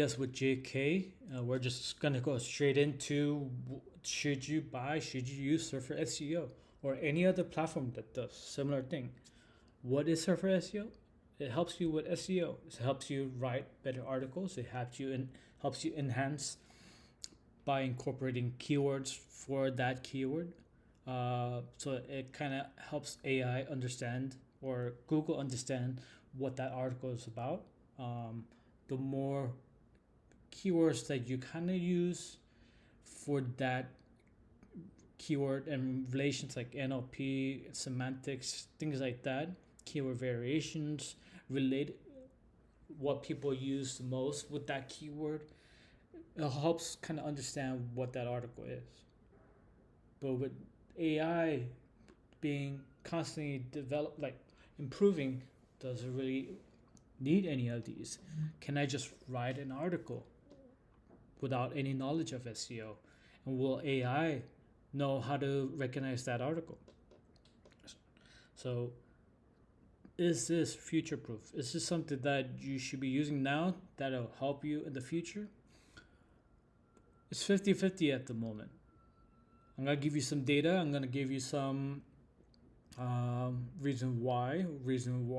Yes, with JK, we're just gonna go straight into should you buy, should you use Surfer SEO or any other platform that does similar thing. What is Surfer SEO? It helps you with SEO. It helps you write better articles. It helps you enhance by incorporating keywords for that keyword. So it kind of helps AI understand or Google understand what that article is about. The more keywords that you kind of use for that keyword and relations like NLP, semantics, things like that, keyword variations, relate what people use the most with that keyword. It helps kind of understand what that article is. But with AI being constantly developed, like improving, does it really need any of these? Can I just write an article without any knowledge of SEO? And will AI know how to recognize that article? So, is this future proof? Is this something that you should be using now that'll help you in the future? It's 50-50 at the moment. I'm going to give you some data, I'm going to give you some reason why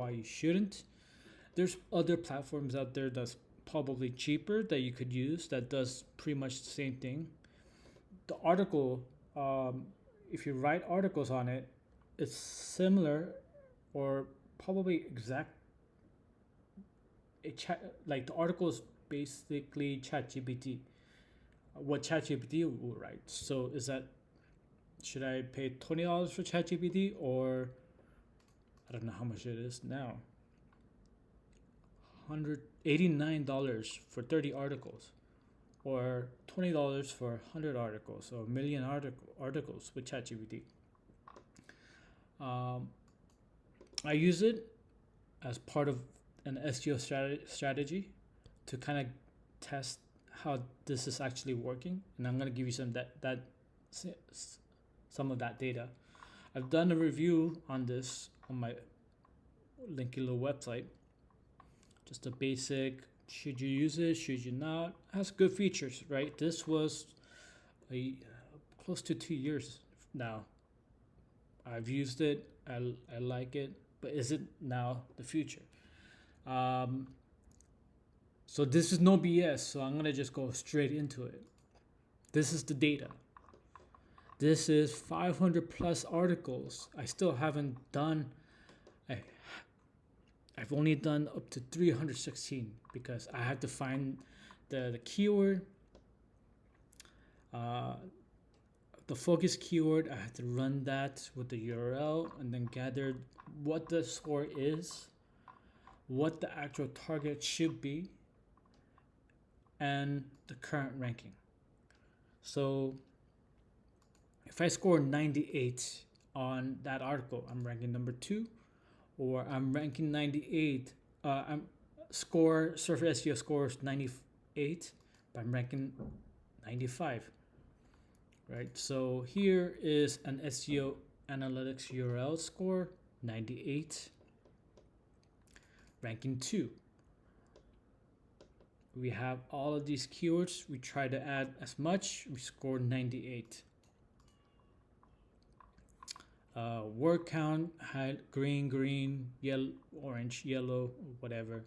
you shouldn't. There's other platforms out there that's probably cheaper that you could use that does pretty much the same thing. The article, if you write articles on it, it's similar or probably exact. Like the article is basically ChatGPT. What ChatGPT will write. So is that, should I pay $20 for ChatGPT, or I don't know how much it is now? $189 for 30 articles, or $20 for 100 articles, or a million articles with ChatGPT. I use it as part of an SEO strategy to kind of test how this is actually working, and I'm gonna give you some of that data. I've done a review on this on my Linky little website. Just a basic, should you use it, should you not? It has good features, right? This was close to 2 years now. I've used it, I like it, but is it now the future? So this is no BS, so I'm gonna just go straight into it. This is the data. This is 500 plus articles. I still haven't done, I've only done up to 316 because I had to find the keyword, the focus keyword. I had to run that with the URL and then gather what the score is, what the actual target should be, and the current ranking. So if I score 98 on that article, I'm ranking number 2, or I'm ranking 98. I'm Surfer SEO scores 98, but I'm ranking 95. Right. So here is an SEO analytics URL score 98, ranking 2. We have all of these keywords. We try to add as much. We scored 98. Word count had green, yellow, orange, yellow, whatever.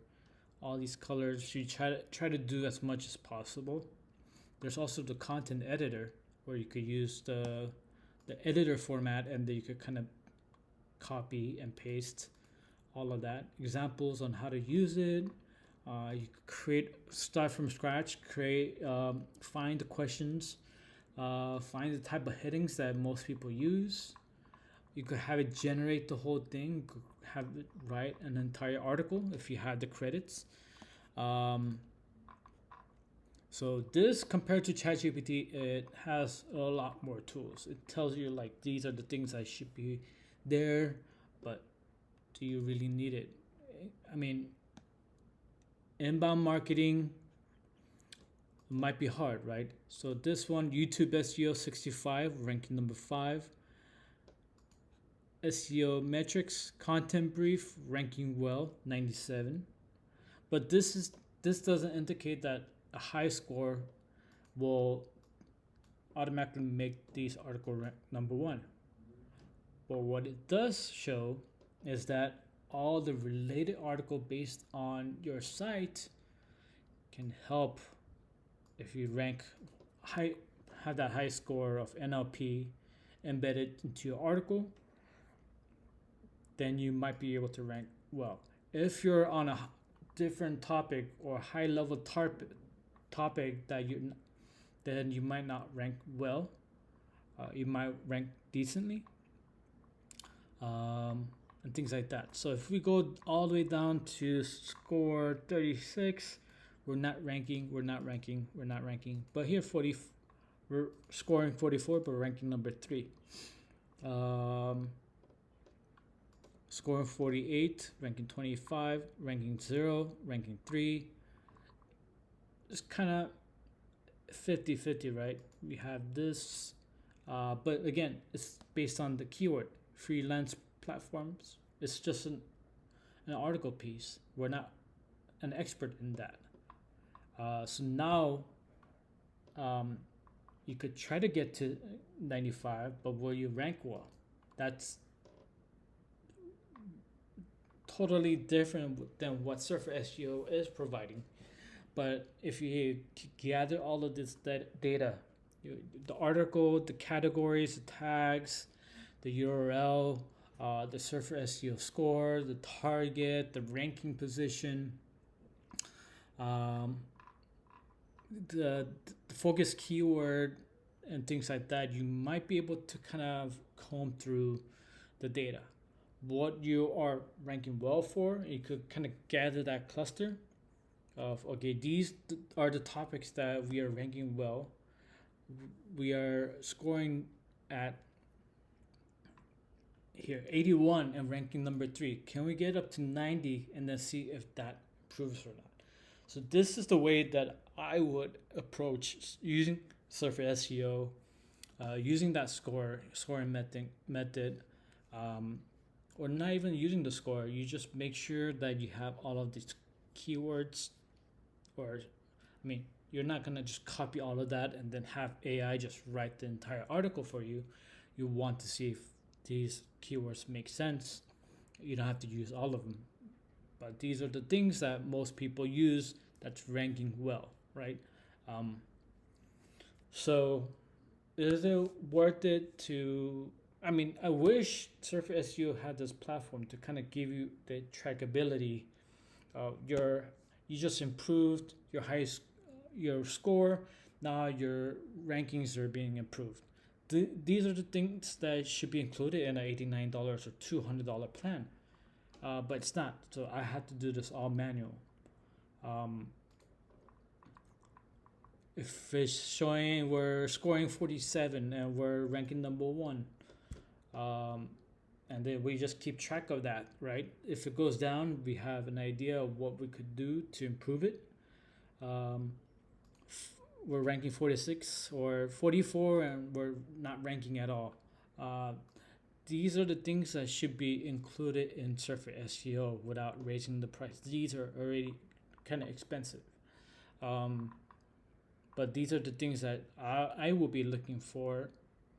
All these colors. You try to do as much as possible. There's also the content editor where you could use the editor format, and then you could kind of copy and paste all of that. Examples on how to use it. You could start from scratch, find the questions, find the type of headings that most people use. You could have it generate the whole thing. You could have it write an entire article if you had the credits. So this, compared to ChatGPT, it has a lot more tools. It tells you like these are the things that should be there, but do you really need it? I mean, inbound marketing might be hard, right? So this one, YouTube SEO 65, ranking number 5. SEO metrics, content brief, ranking well, 97. But this doesn't indicate that a high score will automatically make these articles rank number one. But what it does show is that all the related article based on your site can help if you rank high, have that high score of NLP embedded into your article, then you might be able to rank well. If you're on a different topic or high level topic that then you might not rank well. You might rank decently, and things like that. So if we go all the way down to score 36, we're not ranking. But here 40, we're scoring 44, but ranking number 3. Scoring 48, ranking 25, ranking 0, ranking 3. It's kind of 50-50, right? We have this, but again, it's based on the keyword. Freelance platforms, it's just an article piece. We're not an expert in that. So now you could try to get to 95, but will you rank well? That's totally different than what Surfer SEO is providing. But if you gather all of this data, the article, the categories, the tags, the URL, the Surfer SEO score, the target, the ranking position, the focus keyword, and things like that, you might be able to kind of comb through the data. What you are ranking well for, you could kind of gather that cluster of, okay, these are the topics that we are ranking well. We are scoring at here 81 and ranking number 3. Can we get up to 90 and then see if that improves or not? So this is the way that I would approach using Surfer SEO, using that scoring method, or not even using the score. You just make sure that you have all of these keywords, or I mean, you're not gonna just copy all of that and then have AI just write the entire article for you. You want to see if these keywords make sense. You don't have to use all of them, but these are the things that most people use that's ranking well, right? So is it worth it to, I mean, I wish Surfer SEO had this platform to kind of give you the trackability of you just improved your score. Now your rankings are being improved. These are the things that should be included in an $89 or $200 plan, but it's not. So I had to do this all manual. If it's showing we're scoring 47 and we're ranking number 1, and then we just keep track of that, right? If it goes down, we have an idea of what we could do to improve it. We're ranking 46 or 44 and we're not ranking at all. These are the things that should be included in Surfer SEO without raising the price. These are already kind of expensive. But these are the things that I will be looking for,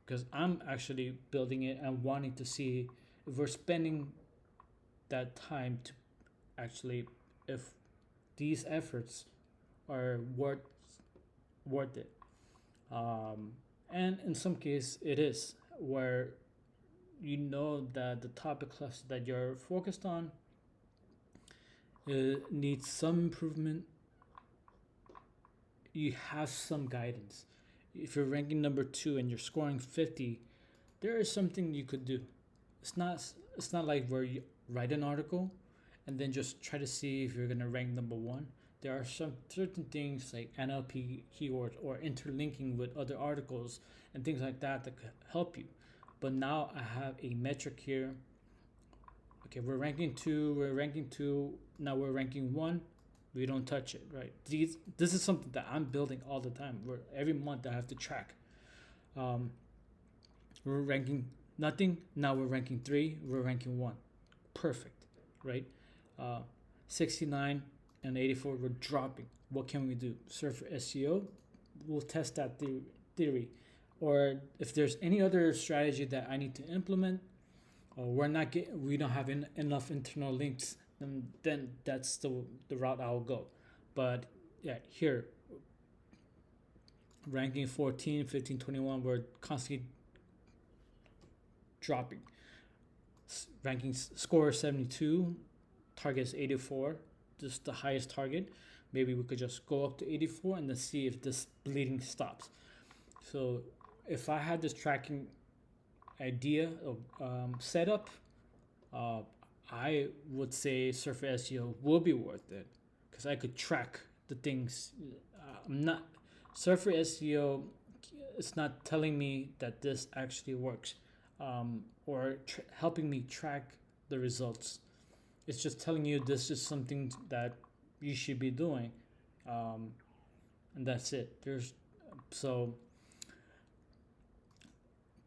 because I'm actually building it and wanting to see if we're spending that time to actually, if these efforts are worth it. And in some case it is, where you know that the topic cluster that you're focused on needs some improvement. You have some guidance. If you're ranking number 2 and you're scoring 50, there is something you could do. It's not like where you write an article and then just try to see if you're gonna rank number 1. There are some certain things like NLP keywords or interlinking with other articles and things like that could help you. But now I have a metric here. Okay, we're ranking 2, now we're ranking 1. We don't touch it, right? This is something that I'm building all the time, where every month I have to track. We're ranking nothing, now we're ranking 3, we're ranking 1. Perfect, right? 69 and 84, we're dropping. what can we do? Surfer SEO, we'll test that theory. Or if there's any other strategy that I need to implement, or we don't have enough internal links, then that's the route I'll go. But yeah, here, ranking 14, 15, 21, we're constantly dropping. Ranking score 72, target is 84, just the highest target. Maybe we could just go up to 84 and then see if this bleeding stops. So if I had this tracking idea of setup, I would say Surfer SEO will be worth it because I could track the things. I'm not Surfer SEO. It's not telling me that this actually works, or helping me track the results. It's just telling you this is something that you should be doing, and that's it. There's so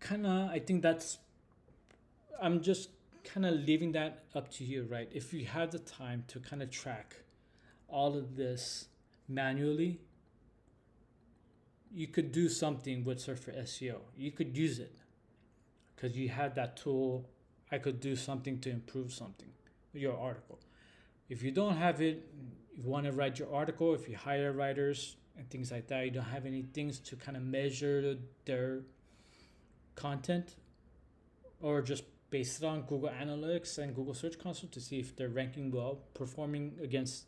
kind of I think that's I'm just kind of leaving that up to you, right? If you have the time to kind of track all of this manually, you could do something with Surfer SEO. You could use it because you had that tool. I could do something to improve something with your article. If you don't have it, you want to write your article, if you hire writers and things like that, you don't have any things to kind of measure their content, or just base it on Google Analytics and Google Search Console to see if they're ranking well, performing against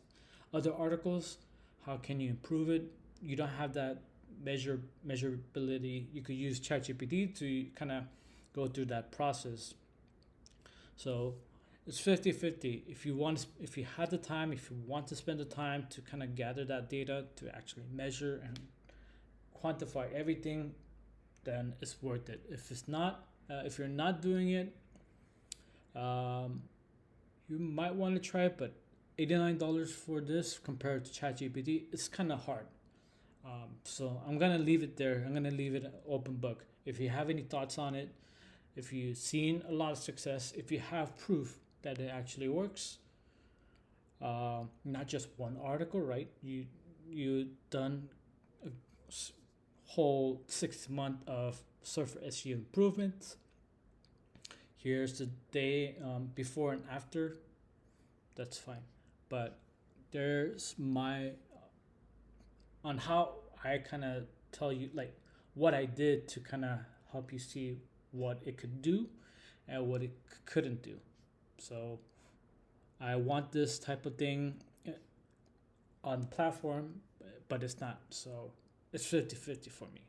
other articles. How can you improve it? You don't have that measurability. You could use ChatGPT to kind of go through that process. So it's 50-50. If you had the time, if you want to spend the time to kind of gather that data to actually measure and quantify everything, then it's worth it. If it's not, if you're not doing it, you might want to try it, but $89 for this compared to ChatGPT, it's kind of hard. So I'm gonna leave it there. I'm gonna leave it an open book. If you have any thoughts on it, if you've seen a lot of success, if you have proof that it actually works, not just one article, right? You done a whole 6 months of Surfer SEO improvements. Here's the day before and after. That's fine, but there's my on how I kind of tell you like what I did to kind of help you see what it could do and what it couldn't do. So I want this type of thing on the platform, but it's not. So it's 50-50 for me.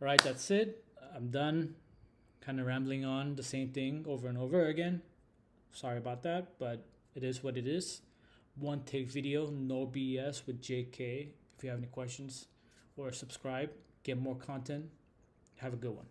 All right, that's it. I'm done kind of rambling on the same thing over and over again. Sorry about that, but it is what it is. One take video, no BS with JK. If you have any questions, or subscribe, get more content. Have a good one.